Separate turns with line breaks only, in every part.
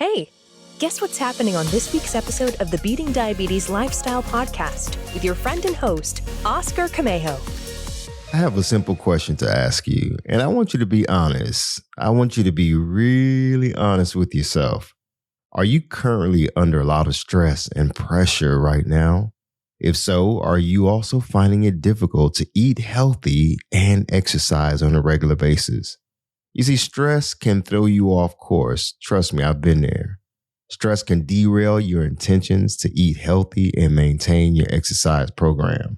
Hey, guess what's happening on this week's episode of the Beating Diabetes Lifestyle Podcast with your friend and host, Oscar Camejo.
I have a simple question to ask you, and I want you to be honest. I want you to be really honest with yourself. Are you currently under a lot of stress and pressure right now? If so, are you also finding it difficult to eat healthy and exercise on a regular basis? You see, stress can throw you off course. Trust me, I've been there. Stress can derail your intentions to eat healthy and maintain your exercise program.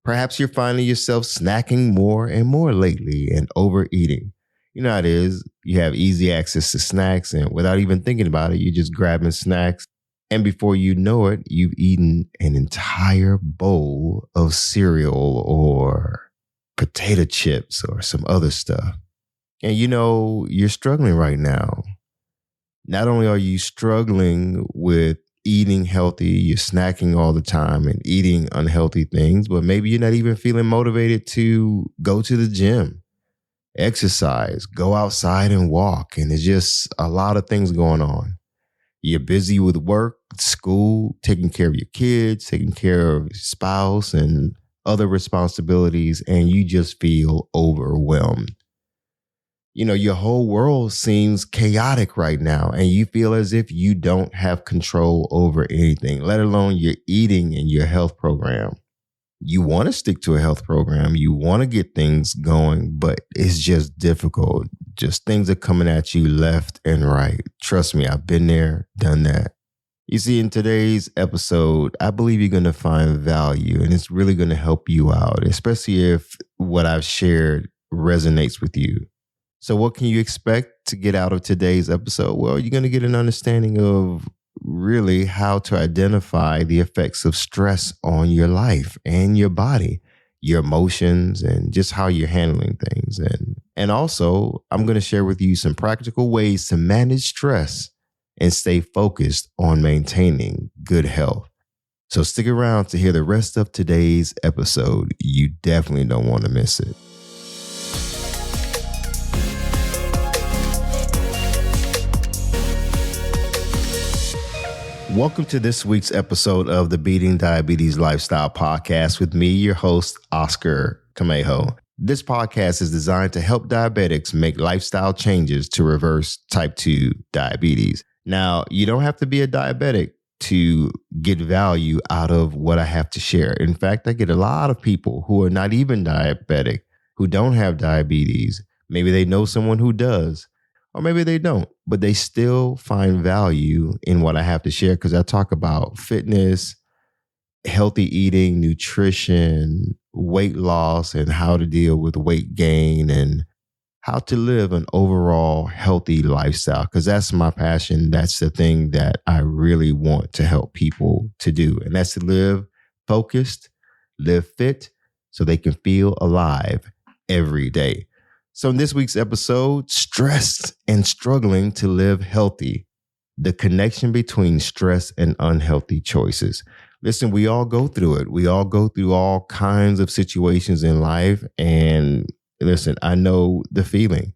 Perhaps you're finding yourself snacking more and more lately and overeating. You know how it is. You have easy access to snacks, and without even thinking about it, you're just grabbing snacks. And before you know it, you've eaten an entire bowl of cereal or potato chips or some other stuff. And you know, you're struggling right now. Not only are you struggling with eating healthy, you're snacking all the time and eating unhealthy things, but maybe you're not even feeling motivated to go to the gym, exercise, go outside and walk. And there's just a lot of things going on. You're busy with work, school, taking care of your kids, taking care of your spouse and other responsibilities, and you just feel overwhelmed. You know, your whole world seems chaotic right now, and you feel as if you don't have control over anything, let alone your eating and your health program. You want to stick to a health program. You want to get things going, but it's just difficult. Just things are coming at you left and right. Trust me, I've been there, done that. You see, in today's episode, I believe you're going to find value, and it's really going to help you out, especially if what I've shared resonates with you. So what can you expect to get out of today's episode? Well, you're going to get an understanding of really how to identify the effects of stress on your life and your body, your emotions, and just how you're handling things. And also, I'm going to share with you some practical ways to manage stress and stay focused on maintaining good health. So stick around to hear the rest of today's episode. You definitely don't want to miss it. Welcome to this week's episode of the Beating Diabetes Lifestyle Podcast with me, your host, Oscar Camejo. This podcast is designed to help diabetics make lifestyle changes to reverse type 2 diabetes. Now, you don't have to be a diabetic to get value out of what I have to share. In fact, I get a lot of people who are not even diabetic, who don't have diabetes. Maybe they know someone who does. Or maybe they don't, but they still find value in what I have to share because I talk about fitness, healthy eating, nutrition, weight loss, and how to deal with weight gain and how to live an overall healthy lifestyle, because that's my passion. That's the thing that I really want to help people to do. And that's to live focused, live fit, so they can feel alive every day. So in this week's episode, stressed and struggling to live healthy, the connection between stress and unhealthy choices. Listen, we all go through it. We all go through all kinds of situations in life. And listen, I know the feeling.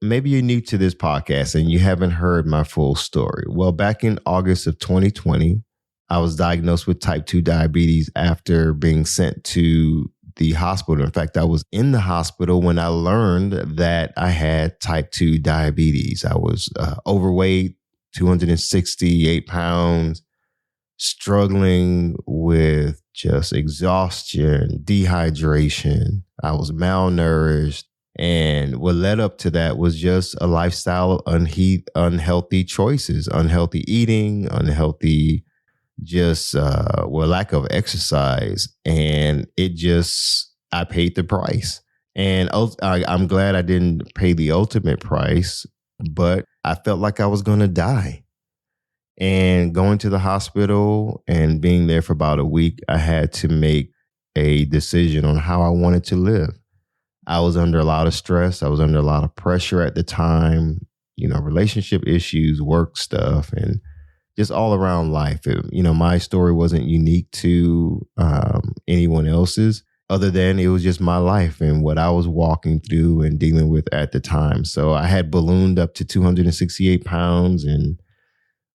Maybe you're new to this podcast and you haven't heard my full story. Well, back in August of 2020, I was diagnosed with type 2 diabetes after being sent to the hospital. In fact, I was in the hospital when I learned that I had type 2 diabetes. I was overweight, 268 pounds, struggling with just exhaustion, dehydration. I was malnourished. And what led up to that was just a lifestyle of unhealthy choices, unhealthy eating, unhealthy lack of exercise. And I paid the price. And I'm glad I didn't pay the ultimate price, but I felt like I was going to die. And going to the hospital and being there for about a week, I had to make a decision on how I wanted to live. I was under a lot of stress. I was under a lot of pressure at the time, relationship issues, work stuff, and just all around life. My story wasn't unique to anyone else's. other than it was just my life and what I was walking through and dealing with at the time. So I had ballooned up to 268 pounds and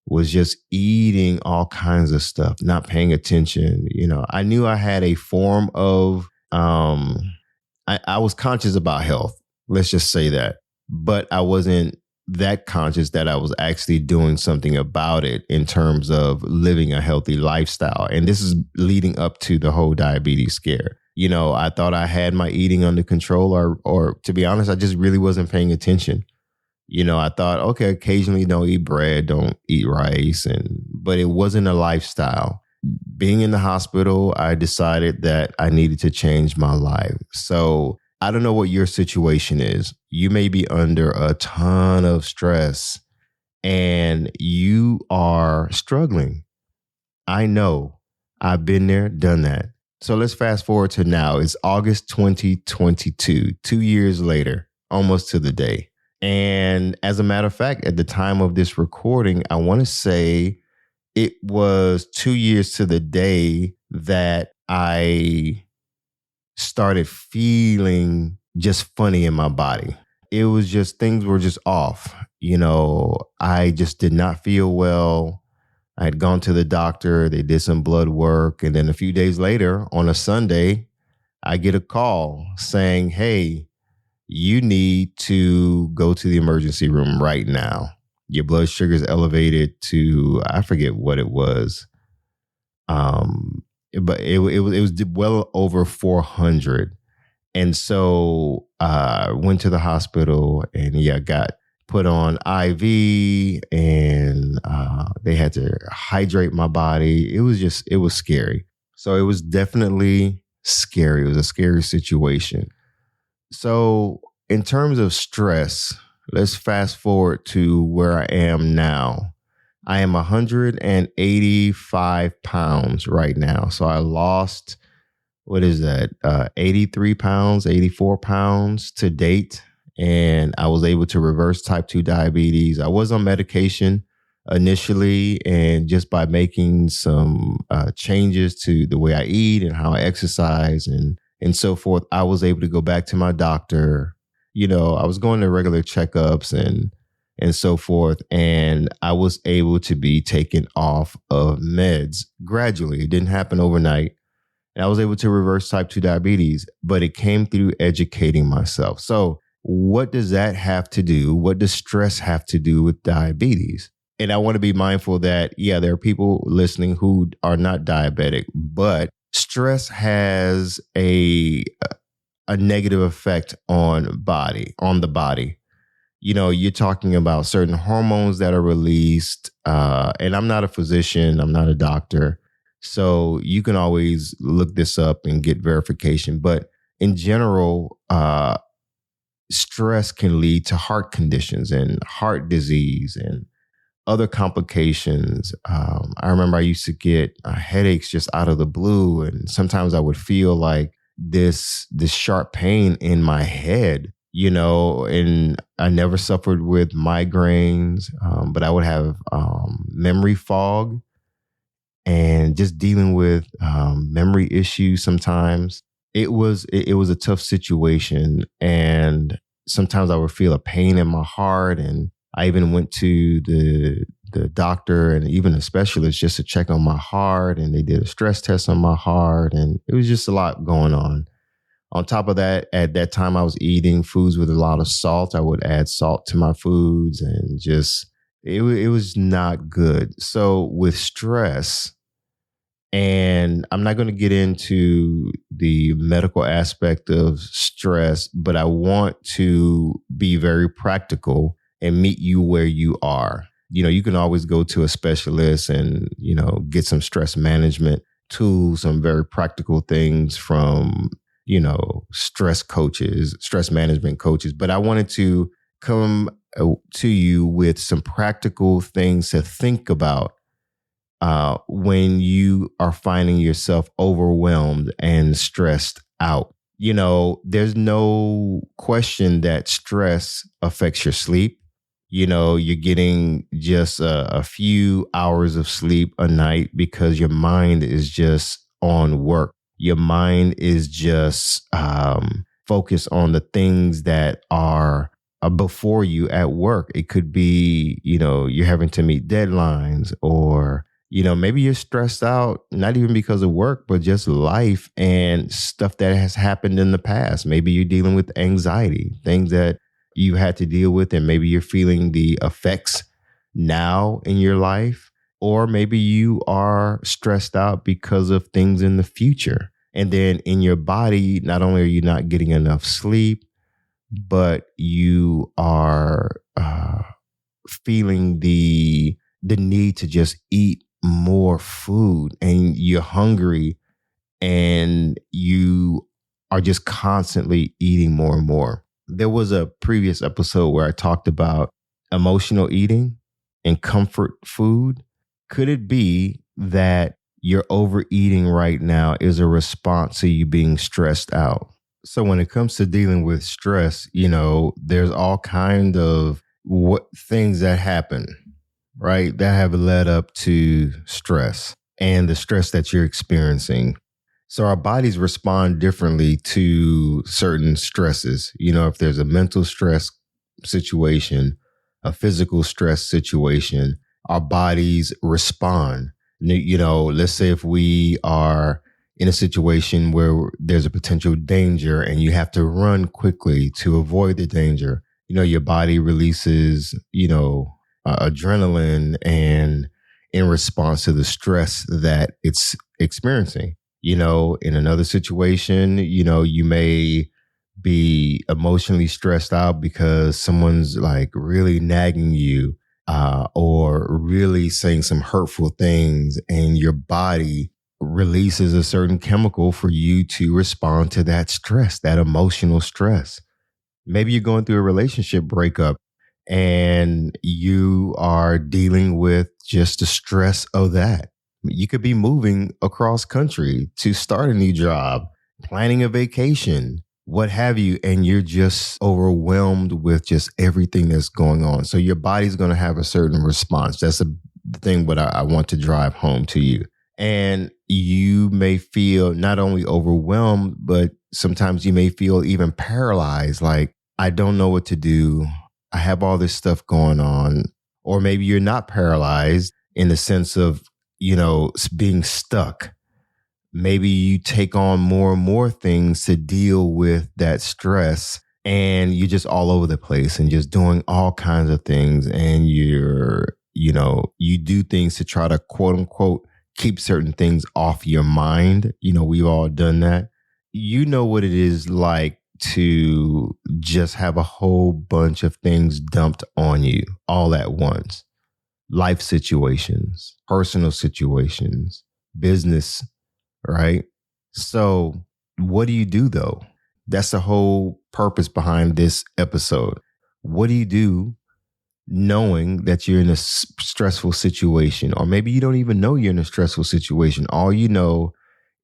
was just eating all kinds of stuff, not paying attention. I knew I had a form of, I was conscious about health. Let's just say that. But I wasn't that conscious that I was actually doing something about it in terms of living a healthy lifestyle. And this is leading up to the whole diabetes scare. I thought I had my eating under control, or to be honest, I just really wasn't paying attention. I thought, okay, occasionally don't eat bread, don't eat rice, but it wasn't a lifestyle. Being in the hospital, I decided that I needed to change my life. So I don't know what your situation is. You may be under a ton of stress and you are struggling. I know. I've been there, done that. So let's fast forward to now. It's August 2022, 2 years later, almost to the day. And as a matter of fact, at the time of this recording, I want to say it was 2 years to the day that I started feeling just funny in my body. It was just, things were just off. I just did not feel well. I had gone to the doctor. They did some blood work. And then a few days later, on a Sunday, I get a call saying, hey, you need to go to the emergency room right now. Your blood sugar is elevated to, I forget what it was. But it was well over 400. And so I went to the hospital and got put on IV and they had to hydrate my body. It was scary. So it was definitely scary. It was a scary situation. So in terms of stress, let's fast forward to where I am now. I am 185 pounds right now. So I lost, 83 pounds, 84 pounds to date. And I was able to reverse type 2 diabetes. I was on medication initially, and just by making some changes to the way I eat and how I exercise and so forth, I was able to go back to my doctor. I was going to regular checkups and so forth. And I was able to be taken off of meds gradually. It didn't happen overnight. And I was able to reverse type 2 diabetes, but it came through educating myself. So what does that have to do? What does stress have to do with diabetes? And I want to be mindful that, there are people listening who are not diabetic, but stress has a negative effect on the body. You're talking about certain hormones that are released. And I'm not a physician. I'm not a doctor. So you can always look this up and get verification. But in general, stress can lead to heart conditions and heart disease and other complications. I remember I used to get headaches just out of the blue. And sometimes I would feel like this sharp pain in my head, and I never suffered with migraines, but I would have memory fog and just dealing with memory issues sometimes. It was a tough situation, and sometimes I would feel a pain in my heart, and I even went to the doctor and even a specialist just to check on my heart, and they did a stress test on my heart, and it was just a lot going on. On top of that, at that time, I was eating foods with a lot of salt. I would add salt to my foods, and just it was not good. So with stress, and I'm not going to get into the medical aspect of stress, but I want to be very practical and meet you where you are. You can always go to a specialist and, get some stress management tools, some very practical things from, stress management coaches. But I wanted to come to you with some practical things to think about when you are finding yourself overwhelmed and stressed out. There's no question that stress affects your sleep. You're getting just a few hours of sleep a night because your mind is just on work. Your mind is just focused on the things that are before you at work. It could be, you're having to meet deadlines, or, maybe you're stressed out, not even because of work, but just life and stuff that has happened in the past. Maybe you're dealing with anxiety, things that you had to deal with, and maybe you're feeling the effects now in your life. Or maybe you are stressed out because of things in the future. And then in your body, not only are you not getting enough sleep, but you are feeling the need to just eat more food, and you're hungry, and you are just constantly eating more and more. There was a previous episode where I talked about emotional eating and comfort food. Could it be that your overeating right now is a response to you being stressed out? So when it comes to dealing with stress, there's all kind of things that happen, right? That have led up to stress and the stress that you're experiencing. So our bodies respond differently to certain stresses. If there's a mental stress situation, a physical stress situation, our bodies respond. Let's say if we are in a situation where there's a potential danger and you have to run quickly to avoid the danger, your body releases, adrenaline, and in response to the stress that it's experiencing. In another situation, you may be emotionally stressed out because someone's like really nagging you, or really saying some hurtful things, and your body releases a certain chemical for you to respond to that stress, that emotional stress. Maybe you're going through a relationship breakup and you are dealing with just the stress of that. You could be moving across country to start a new job, planning a vacation, what have you, and you're just overwhelmed with just everything that's going on. So your body's going to have a certain response. That's the thing what I want to drive home to you. And you may feel not only overwhelmed, but sometimes you may feel even paralyzed, like, I don't know what to do. I have all this stuff going on. Or maybe you're not paralyzed in the sense of, being stuck. Maybe you take on more and more things to deal with that stress, and you're just all over the place and just doing all kinds of things. And you do things to try to quote unquote keep certain things off your mind. We've all done that. You know what it is like to just have a whole bunch of things dumped on you all at once. Life situations, personal situations, business, right? So what do you do though? That's the whole purpose behind this episode. What do you do knowing that you're in a stressful situation? Or maybe you don't even know you're in a stressful situation. All you know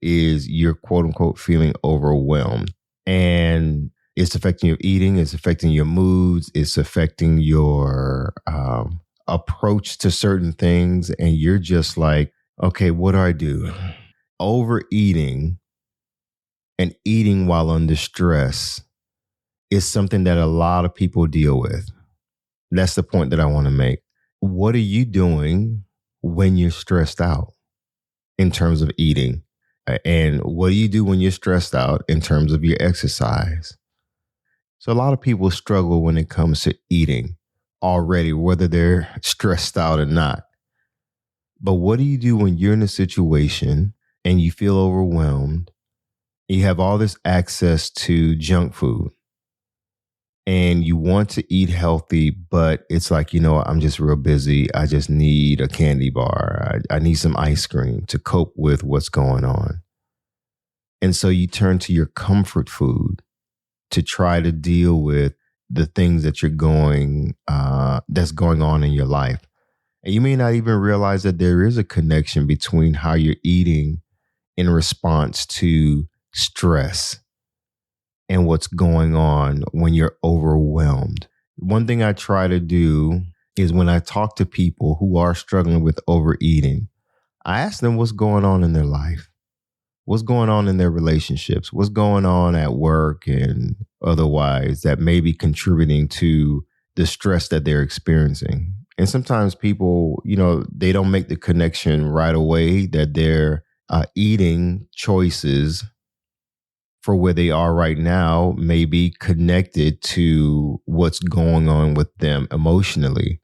is you're quote unquote feeling overwhelmed, and it's affecting your eating, it's affecting your moods, it's affecting your approach to certain things. And you're just like, okay, what do I do? Overeating and eating while under stress is something that a lot of people deal with. That's the point that I want to make. What are you doing when you're stressed out in terms of eating? And what do you do when you're stressed out in terms of your exercise? So a lot of people struggle when it comes to eating already, whether they're stressed out or not. But what do you do when you're in a situation and you feel overwhelmed? You have all this access to junk food and you want to eat healthy, but it's like, I'm just real busy. I just need a candy bar. I need some ice cream to cope with what's going on. And so you turn to your comfort food to try to deal with the things that that's going on in your life. And you may not even realize that there is a connection between how you're eating in response to stress and what's going on when you're overwhelmed. One thing I try to do is when I talk to people who are struggling with overeating, I ask them what's going on in their life. What's going on in their relationships? What's going on at work and otherwise that may be contributing to the stress that they're experiencing? And sometimes people, they don't make the connection right away that their eating choices for where they are right now may be connected to what's going on with them emotionally,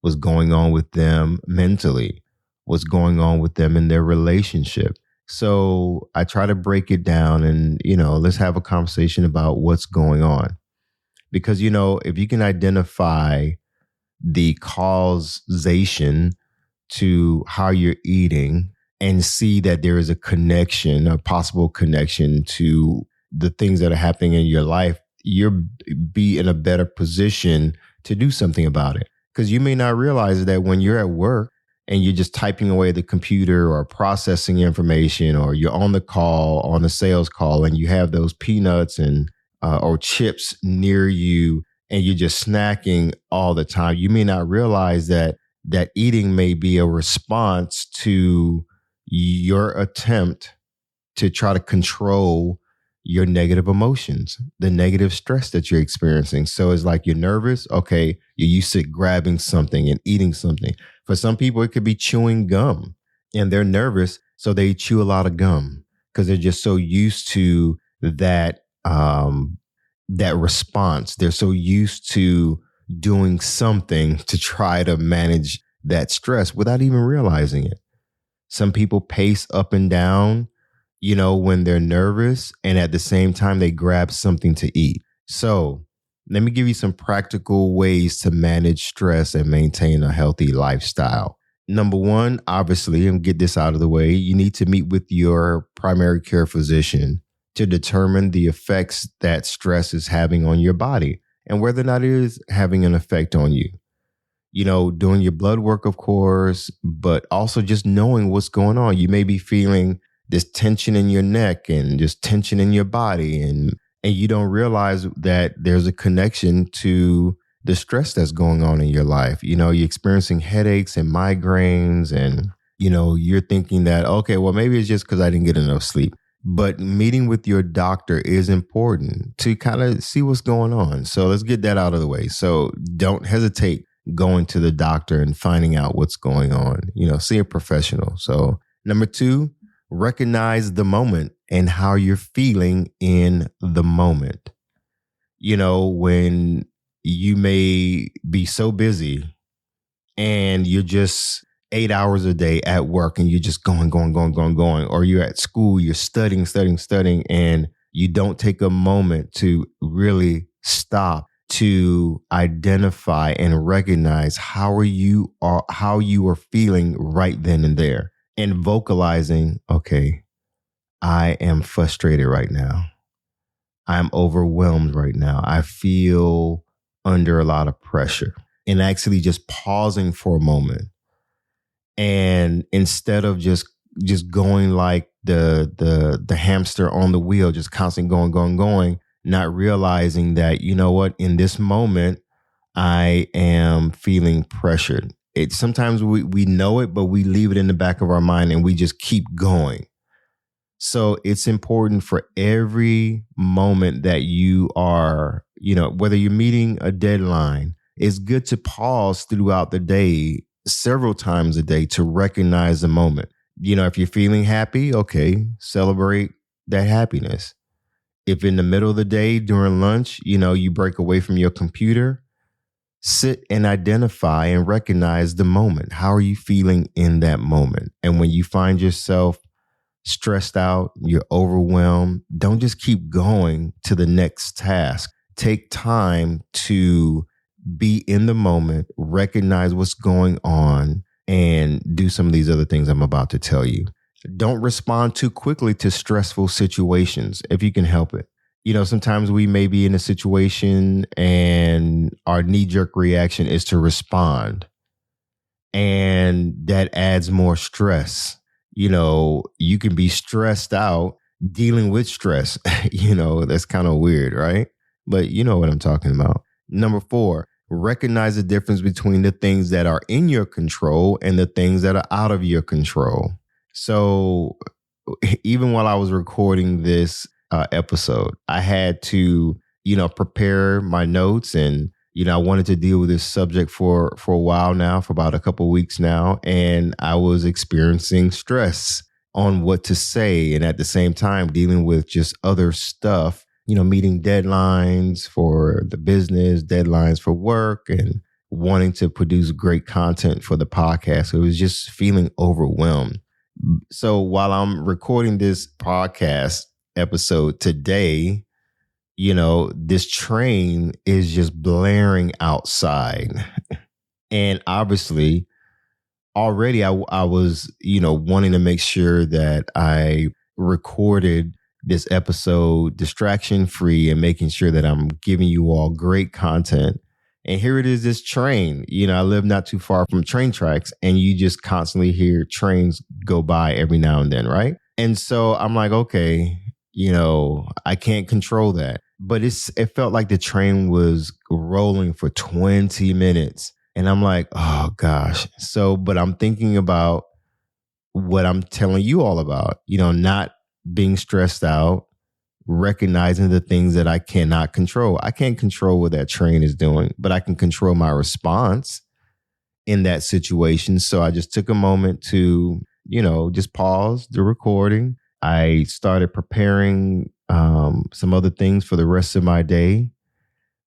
what's going on with them mentally, what's going on with them in their relationship. So I try to break it down and, let's have a conversation about what's going on. Because, if you can identify the causation to how you're eating and see that there is a connection, a possible connection to the things that are happening in your life, you'll be in a better position to do something about it. Because you may not realize that when you're at work and you're just typing away the computer or processing information, or you're on the call, on a sales call, and you have those peanuts and or chips near you, and you're just snacking all the time, you may not realize that eating may be a response to your attempt to try to control your negative emotions, the negative stress that you're experiencing. So it's like you're nervous. Okay, you're used to grabbing something and eating something. For some people, it could be chewing gum, and they're nervous, so they chew a lot of gum because they're just so used to that that response. They're so used to doing something to try to manage that stress without even realizing it. Some people pace up and down, when they're nervous, and at the same time they grab something to eat. So let me give you some practical ways to manage stress and maintain a healthy lifestyle. Number one, obviously, and get this out of the way, you need to meet with your primary care physician to determine the effects that stress is having on your body and whether or not it is having an effect on you. Doing your blood work, of course, but also just knowing what's going on. You may be feeling this tension in your neck and just tension in your body, and you don't realize that there's a connection to the stress that's going on in your life. You're experiencing headaches and migraines, and, you're thinking that, okay, well, maybe it's just because I didn't get enough sleep. But meeting with your doctor is important to kind of see what's going on. So let's get that out of the way. So don't hesitate going to the doctor and finding out what's going on. See a professional. So number two, recognize the moment and how you're feeling in the moment. When you may be so busy and you're just 8 hours a day at work and you're just going, or you're at school, you're studying, and you don't take a moment to really stop to identify and recognize how you are feeling right then and there, and vocalizing, okay, I am frustrated right now. I'm overwhelmed right now. I feel under a lot of pressure, and actually just pausing for a moment. And instead of just going like the hamster on the wheel, just constantly going, not realizing that, in this moment, I am feeling pressured. Sometimes we know it, but we leave it in the back of our mind and we just keep going. So it's important for every moment that you are, whether you're meeting a deadline, it's good to pause throughout the day, several times a day, to recognize the moment. If you're feeling happy, okay, celebrate that happiness. If in the middle of the day during lunch, you break away from your computer, sit and identify and recognize the moment. How are you feeling in that moment? And when you find yourself stressed out, you're overwhelmed, don't just keep going to the next task. Take time to be in the moment, recognize what's going on, and do some of these other things I'm about to tell you. Don't respond too quickly to stressful situations if you can help it. Sometimes we may be in a situation and our knee-jerk reaction is to respond, and that adds more stress. You can be stressed out dealing with stress. That's kind of weird, right? But you know what I'm talking about. Number 4, recognize the difference between the things that are in your control and the things that are out of your control. So even while I was recording this episode, I had to, prepare my notes, and I wanted to deal with this subject for a while now, for about a couple of weeks now, and I was experiencing stress on what to say, and at the same time dealing with just other stuff, meeting deadlines for the business, deadlines for work, and wanting to produce great content for the podcast. So it was just feeling overwhelmed. So while I'm recording this podcast episode today, this train is just blaring outside. And obviously, already I was, wanting to make sure that I recorded this episode distraction free and making sure that I'm giving you all great content. And here it is, this train. I live not too far from train tracks, and you just constantly hear trains go by every now and then, right? And so I'm like, okay, I can't control that. But it felt like the train was rolling for 20 minutes. And I'm like, oh gosh. But I'm thinking about what I'm telling you all about, not being stressed out, recognizing the things that I cannot control. I can't control what that train is doing, but I can control my response in that situation. So I just took a moment to, just pause the recording. I started preparing some other things for the rest of my day,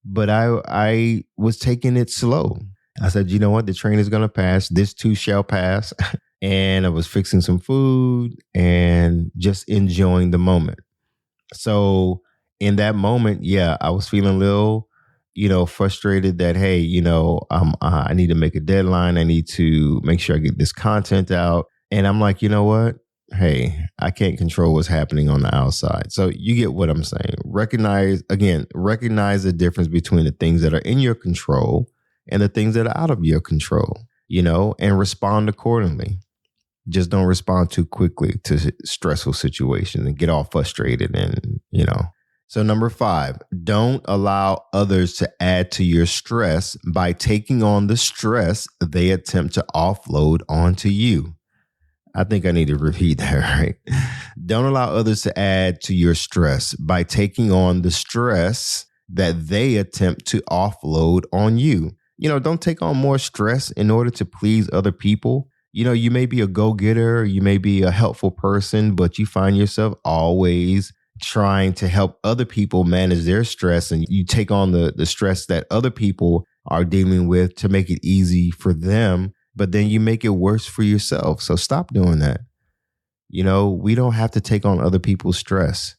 but I was taking it slow. I said, you know what? The train is going to pass. This too shall pass. And I was fixing some food and just enjoying the moment. So in that moment, yeah, I was feeling a little, frustrated that, hey, I need to make a deadline. I need to make sure I get this content out. And I'm like, you know what? Hey, I can't control what's happening on the outside. So you get what I'm saying. Recognize the difference between the things that are in your control and the things that are out of your control, and respond accordingly. Just don't respond too quickly to stressful situations and get all frustrated and, So number 5, don't allow others to add to your stress by taking on the stress they attempt to offload onto you. I think I need to repeat that, right? Don't allow others to add to your stress by taking on the stress that they attempt to offload on you. Don't take on more stress in order to please other people. You may be a go-getter, you may be a helpful person, but you find yourself always trying to help other people manage their stress, and you take on the stress that other people are dealing with to make it easy for them, but then you make it worse for yourself. So stop doing that. We don't have to take on other people's stress.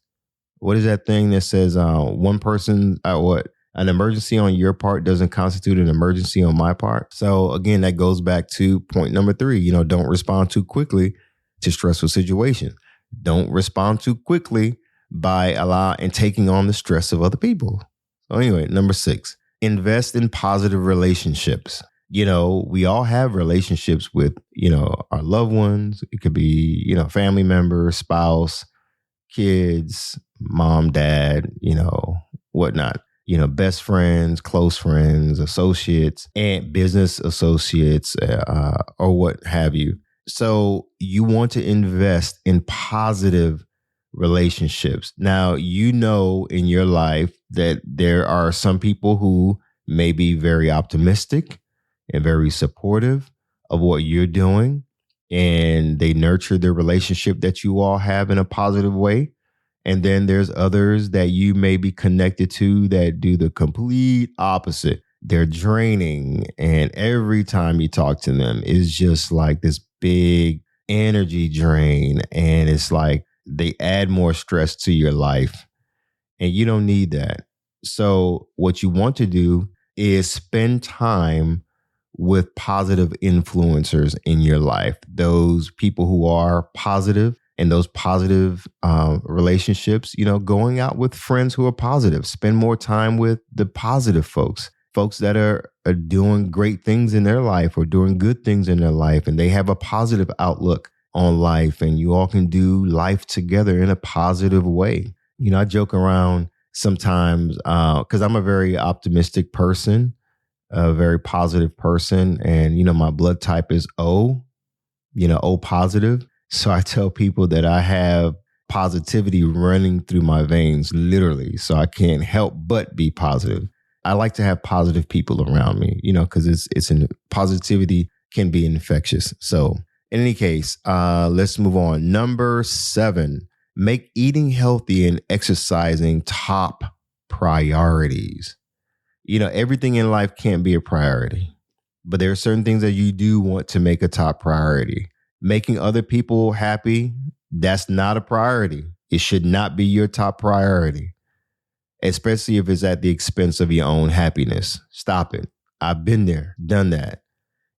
What is that thing that says one person, an emergency on your part doesn't constitute an emergency on my part? So again, that goes back to point number 3, don't respond too quickly to stressful situations. Don't respond too quickly by taking on the stress of other people. So anyway, number 6, invest in positive relationships. We all have relationships with, our loved ones. It could be, family member, spouse, kids, mom, dad, whatnot. Best friends, close friends, associates, and business associates, or what have you. So you want to invest in positive relationships. Now, in your life that there are some people who may be very optimistic and very supportive of what you're doing, and they nurture the relationship that you all have in a positive way. And then there's others that you may be connected to that do the complete opposite. They're draining, and every time you talk to them, it's just like this big energy drain, and it's like they add more stress to your life, and you don't need that. So what you want to do is spend time with positive influencers in your life, those people who are positive, and those positive relationships, going out with friends who are positive. Spend more time with the positive folks that are doing great things in their life or doing good things in their life, and they have a positive outlook on life, and you all can do life together in a positive way. I joke around sometimes because I'm a very optimistic person, a very positive person, and my blood type is O, O positive. So I tell people that I have positivity running through my veins, literally. So I can't help but be positive. I like to have positive people around me, because positivity can be infectious. So in any case, let's move on. Number 7, make eating healthy and exercising top priorities. Everything in life can't be a priority, but there are certain things that you do want to make a top priority. Making other people happy, that's not a priority. It should not be your top priority, especially if it's at the expense of your own happiness. Stop it. I've been there, done that,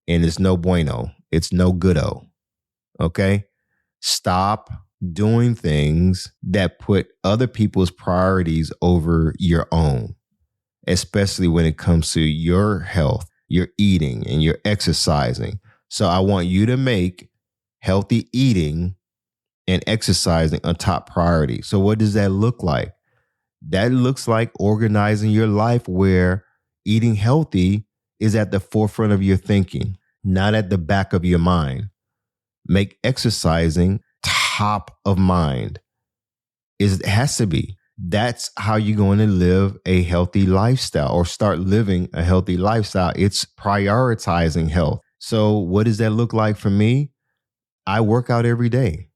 and it's no bueno. It's no good-o. Okay? Stop doing things that put other people's priorities over your own, especially when it comes to your health, your eating, and your exercising. So I want you to make healthy eating and exercising a top priority. So what does that look like? That looks like organizing your life where eating healthy is at the forefront of your thinking, not at the back of your mind. Make exercising top of mind. It has to be. That's how you're going to live a healthy lifestyle or start living a healthy lifestyle. It's prioritizing health. So what does that look like for me? I work out every day.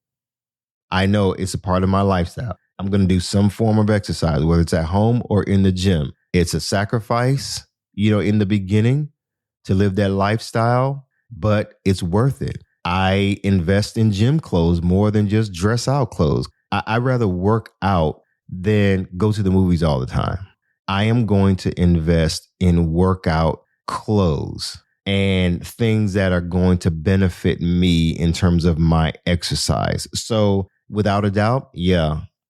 I know it's a part of my lifestyle. I'm going to do some form of exercise, whether it's at home or in the gym. It's a sacrifice, in the beginning to live that lifestyle, but it's worth it. I invest in gym clothes more than just dress out clothes. I'd rather work out than go to the movies all the time. I am going to invest in workout clothes and things that are going to benefit me in terms of my exercise. So without a doubt,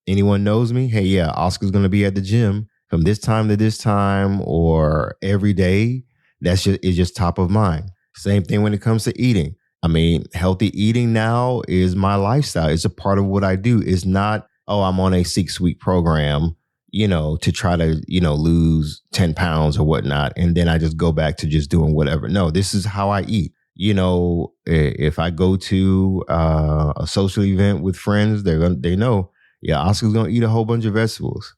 anyone knows me? Hey, Oscar's going to be at the gym from this time to this time or every day. It's just top of mind. Same thing when it comes to eating. I mean, healthy eating now is my lifestyle. It's a part of what I do. It's not, I'm on a 6-week program, to try to, lose 10 pounds or whatnot. And then I just go back to just doing whatever. No, this is how I eat. If I go to a social event with friends, they know, Oscar's going to eat a whole bunch of vegetables.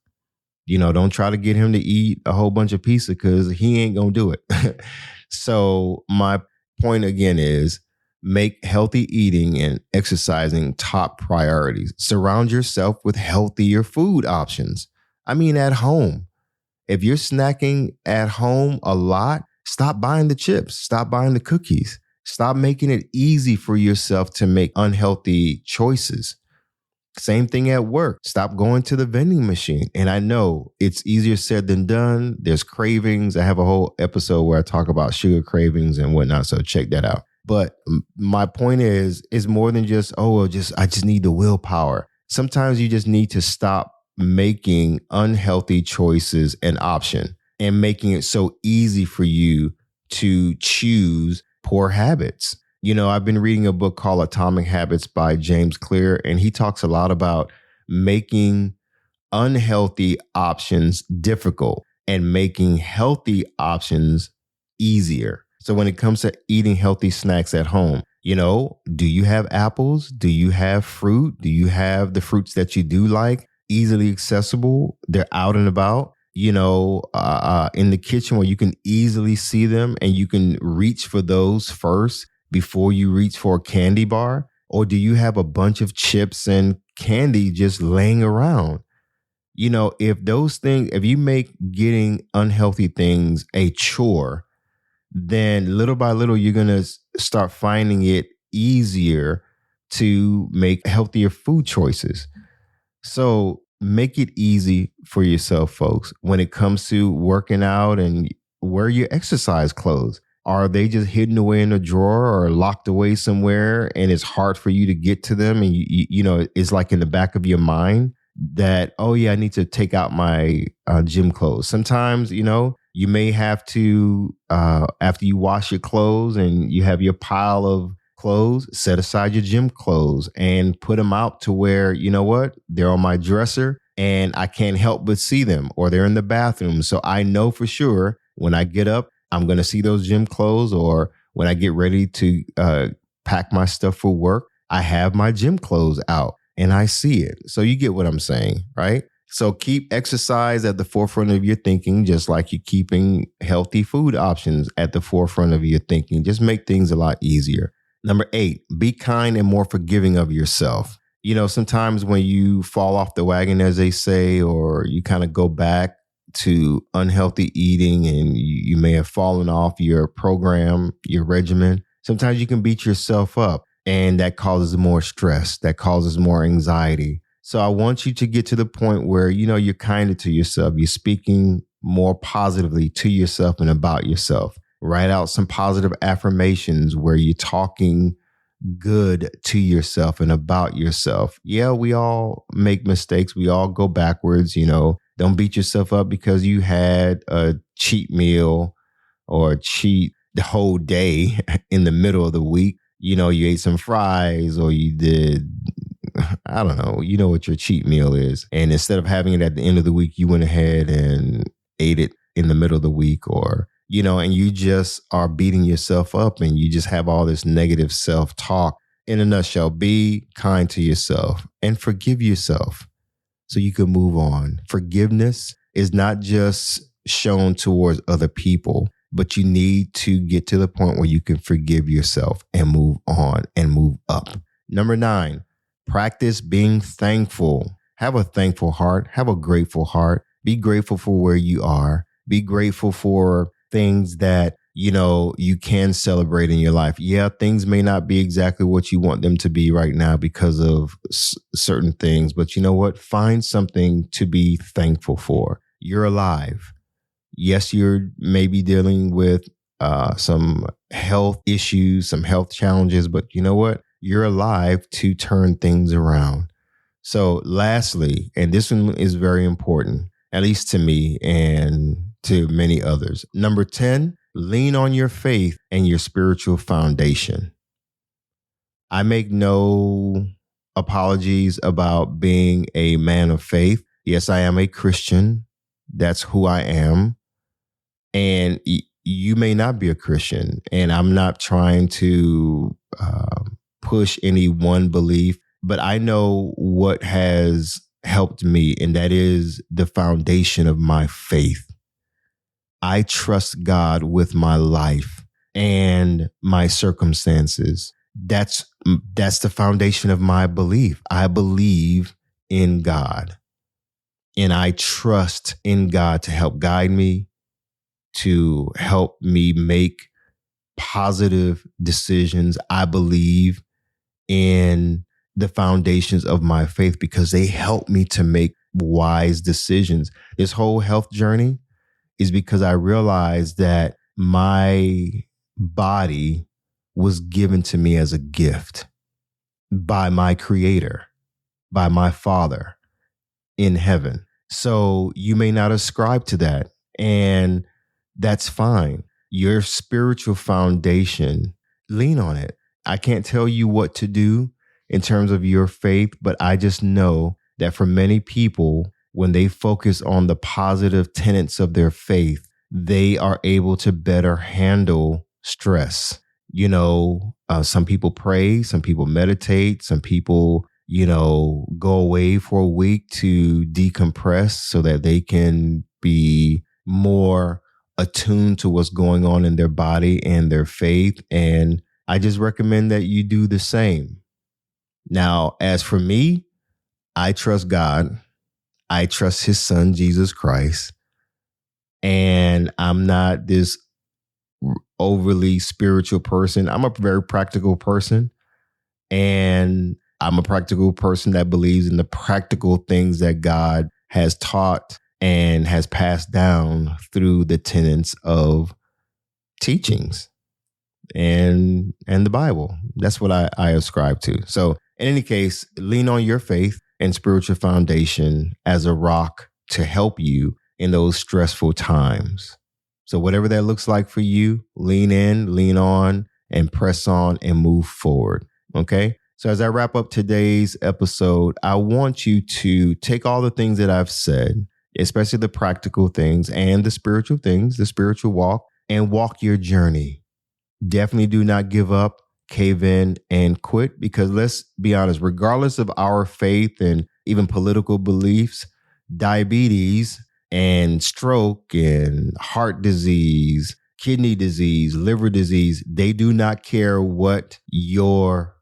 Don't try to get him to eat a whole bunch of pizza because he ain't going to do it. So my point again is make healthy eating and exercising top priorities. Surround yourself with healthier food options. I mean, at home. If you're snacking at home a lot, stop buying the chips. Stop buying the cookies. Stop making it easy for yourself to make unhealthy choices. Same thing at work. Stop going to the vending machine. And I know it's easier said than done. There's cravings. I have a whole episode where I talk about sugar cravings and whatnot. So check that out. But my point is more than just, I just need the willpower. Sometimes you just need to stop making unhealthy choices an option and making it so easy for you to choose poor habits. I've been reading a book called Atomic Habits by James Clear, and he talks a lot about making unhealthy options difficult and making healthy options easier. So when it comes to eating healthy snacks at home, do you have apples? Do you have fruit? Do you have the fruits that you do like? Easily accessible. They're out and about, in the kitchen where you can easily see them and you can reach for those first before you reach for a candy bar? Or do you have a bunch of chips and candy just laying around? If you make getting unhealthy things a chore, then little by little, you're going to start finding it easier to make healthier food choices. So make it easy for yourself, folks, when it comes to working out and wear your exercise clothes. Are they just hidden away in a drawer or locked away somewhere and it's hard for you to get to them? And, it's like in the back of your mind that, I need to take out my gym clothes. Sometimes, you may have to, after you wash your clothes and you have your pile of clothes, set aside your gym clothes and put them out to where, they're on my dresser and I can't help but see them, or they're in the bathroom. So I know for sure when I get up, I'm going to see those gym clothes, or when I get ready to pack my stuff for work, I have my gym clothes out and I see it. So you get what I'm saying, right? So keep exercise at the forefront of your thinking, just like you're keeping healthy food options at the forefront of your thinking. Just make things a lot easier. Number 8, be kind and more forgiving of yourself. You know, sometimes when you fall off the wagon, as they say, or you kind of go back to unhealthy eating and you may have fallen off your program, your regimen, sometimes you can beat yourself up and that causes more stress, that causes more anxiety. So I want you to get to the point where, you know, you're kinder to yourself. You're speaking more positively to yourself and about yourself. Write out some positive affirmations where you're talking good to yourself and about yourself. Yeah, we all make mistakes. We all go backwards, you know. Don't beat yourself up because you had a cheat meal or cheat the whole day in the middle of the week. You know, you ate some fries or you did, I don't know, you know what your cheat meal is. And instead of having it at the end of the week, you went ahead and ate it in the middle of the week, or, you know, and you just are beating yourself up and you just have all this negative self-talk. In a nutshell, be kind to yourself and forgive yourself so you can move on. Forgiveness is not just shown towards other people, but you need to get to the point where you can forgive yourself and move on and move up. Number 9, practice being thankful. Have a thankful heart. Have a grateful heart. Be grateful for where you are. Be grateful for things that, you know, you can celebrate in your life. Yeah, things may not be exactly what you want them to be right now because of certain things, but you know what? Find something to be thankful for. You're alive. Yes, you're maybe dealing with some health issues, some health challenges, but you know what? You're alive to turn things around. So lastly, and this one is very important, at least to me and to many others. Number 10, lean on your faith and your spiritual foundation. I make no apologies about being a man of faith. Yes, I am a Christian. That's who I am. And you may not be a Christian. And I'm not trying to push any one belief, but I know what has helped me, and that is the foundation of my faith. I trust God with my life and my circumstances. That's the foundation of my belief. I believe in God, and I trust in God to help guide me, to help me make positive decisions. I believe in the foundations of my faith because they help me to make wise decisions. This whole health journey is because I realized that my body was given to me as a gift by my Creator, by my Father in heaven. So you may not ascribe to that, and that's fine. Your spiritual foundation, lean on it. I can't tell you what to do in terms of your faith, but I just know that for many people, when they focus on the positive tenets of their faith, they are able to better handle stress. You know, some people pray, some people meditate, some people, you know, go away for a week to decompress so that they can be more attuned to what's going on in their body and their faith. And I just recommend that you do the same. Now, as for me, I trust God. I trust his son, Jesus Christ. And I'm not this overly spiritual person. I'm a very practical person. And I'm a practical person that believes in the practical things that God has taught and has passed down through the tenets of teachings and the Bible. That's what I ascribe to. So in any case, lean on your faith and spiritual foundation as a rock to help you in those stressful times. So whatever that looks like for you, lean in, lean on, and press on and move forward. Okay? So as I wrap up today's episode, I want you to take all the things that I've said, especially the practical things and the spiritual things, the spiritual walk, and walk your journey. Definitely do not give up. cave in and quit? Because let's be honest, regardless of our faith and even political beliefs, diabetes and stroke and heart disease, kidney disease, liver disease, they do not care what your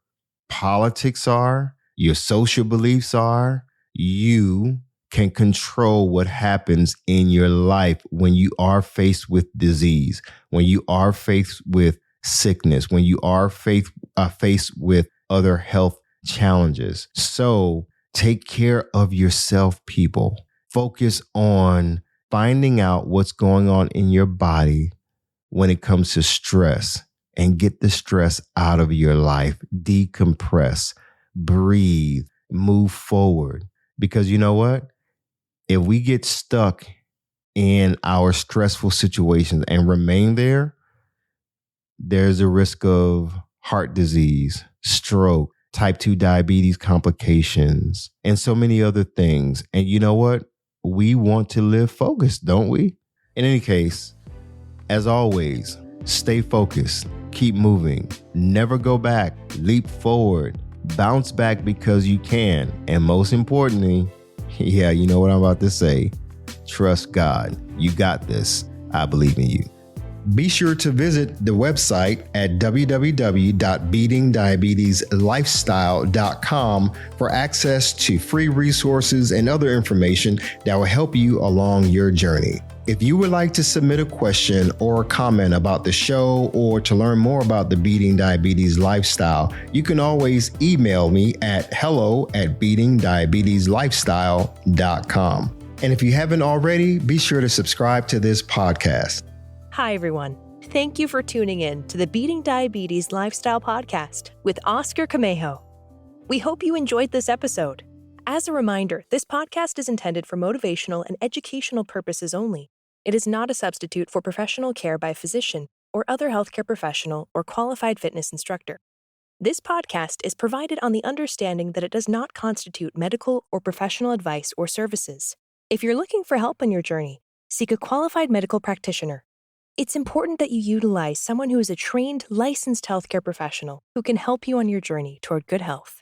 politics are, your social beliefs are. You can control what happens in your life when you are faced with disease, when you are faced with sickness, when you are faced with other health challenges. So take care of yourself, people. Focus on finding out what's going on in your body when it comes to stress, and get the stress out of your life. Decompress, breathe, move forward. Because you know what? If we get stuck in our stressful situations and remain there, there's a risk of heart disease, stroke, type 2 diabetes complications, and so many other things. And you know what? We want to live focused, don't we? In any case, as always, stay focused, keep moving, never go back, leap forward, bounce back because you can. And most importantly, yeah, you know what I'm about to say, trust God. You got this. I believe in you. Be sure to visit the website at www.beatingdiabetieslifestyle.com for access to free resources and other information that will help you along your journey. If you would like to submit a question or a comment about the show or to learn more about the Beating Diabetes Lifestyle, you can always email me at hello@beatingdiabetieslifestyle.com. And if you haven't already, be sure to subscribe to this podcast.
Hi, everyone. Thank you for tuning in to the Beating Diabetes Lifestyle Podcast with Oscar Camejo. We hope you enjoyed this episode. As a reminder, this podcast is intended for motivational and educational purposes only. It is not a substitute for professional care by a physician or other healthcare professional or qualified fitness instructor. This podcast is provided on the understanding that it does not constitute medical or professional advice or services. If you're looking for help on your journey, seek a qualified medical practitioner. It's important that you utilize someone who is a trained, licensed healthcare professional who can help you on your journey toward good health.